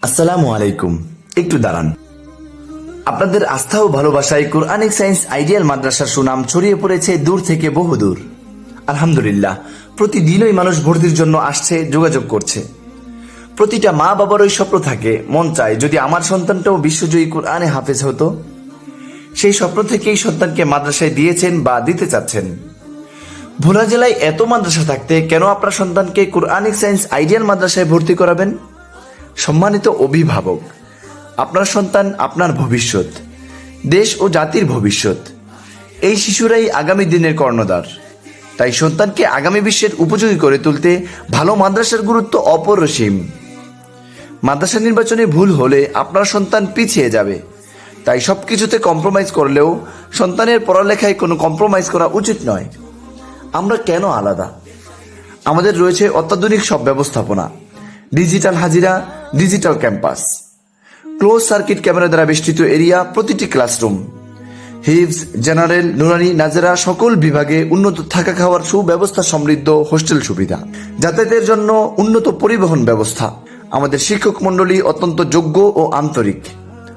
আসসালামু আলাইকুম। একটু দাঁড়ান। আপনাদের আস্থা ও ভালোবাসায় কোরআনিক সায়েন্স আইডিয়াল মাদ্রাসার সুনাম ছড়িয়ে পড়েছে দূর থেকে বহুদূর। আলহামদুলিল্লাহ, প্রতিদিনই মানুষ ভর্তির জন্য আসছে, যোগাযোগ করছে। প্রতিটা মা বাবারই স্বপ্ন থাকে, মন চায় যদি আমার সন্তানটাও বিশ্বজয়ী কোরআনে হাফেজ হতো। সেই স্বপ্ন থেকেই সন্তানকে মাদ্রাসায় দিয়েছেন বা দিতে চাচ্ছেন। ভোলা জেলায় এত মাদ্রাসা থাকতে কেন আপনার সন্তানকে কোরআনিক সায়েন্স আইডিয়াল মাদ্রাসায় ভর্তি করাবেন? সম্মানিত অভিভাবক, আপনার সন্তান আপনার ভবিষ্যৎ, দেশ ও জাতির ভবিষ্যৎ। এই শিশুরাই আগামী দিনের কর্ণধার। তাই সন্তানকে আগামী বিশ্বের উপযোগী করে তুলতে ভালো মাদ্রাসার গুরুত্ব অপরিসীম। মাদ্রাসা নির্বাচনে ভুল হলে আপনার সন্তান পিছিয়ে যাবে। তাই সবকিছুতে কম্প্রোমাইজ করলেও সন্তানের পড়ালেখায় কোনো কম্প্রোমাইজ করা উচিত নয়। আমরা কেন আলাদা? আমাদের রয়েছে অত্যাধুনিক সব ব্যবস্থাপনা, ডিজিটাল হাজিরা, digital campus, close circuit camera দ্বারা বেষ্টিত এরিয়া, প্রতিটি ক্লাসরুম, হিফজ, জেনারেল, নুরানি, নাজেরা সকল বিভাগে উন্নত থাকা খাওয়ার সুব্যবস্থা সমৃদ্ধ হোস্টেল সুবিধা, যাতায়াতের জন্য উন্নত পরিবহন ব্যবস্থা। আমাদের শিক্ষক মণ্ডলী অত্যন্ত যোগ্য ও আন্তরিক।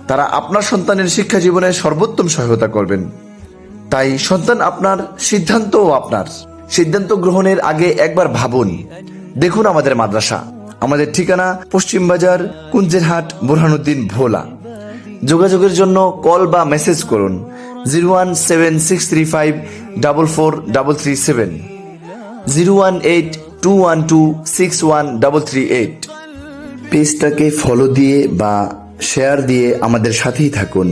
তারা আপনার সন্তানের শিক্ষা জীবনে সর্বোত্তম সহায়তা করবেন। তাই সন্তান আপনার, সিদ্ধান্তও আপনার। সিদ্ধান্ত গ্রহণের আগে একবার ভাবুন। দেখুন আমাদের মাদ্রাসা। আমাদের ঠিকানা পশ্চিম বাজার, কুঞ্জেরহাট, বোরহানুদ্দিন, ভোলা। যোগাযোগের জন্য কল বা মেসেজ করুন 01763544337, 01821261338। পেজটাকে ফলো দিয়ে বা শেয়ার দিয়ে আমাদের সাথেই থাকুন।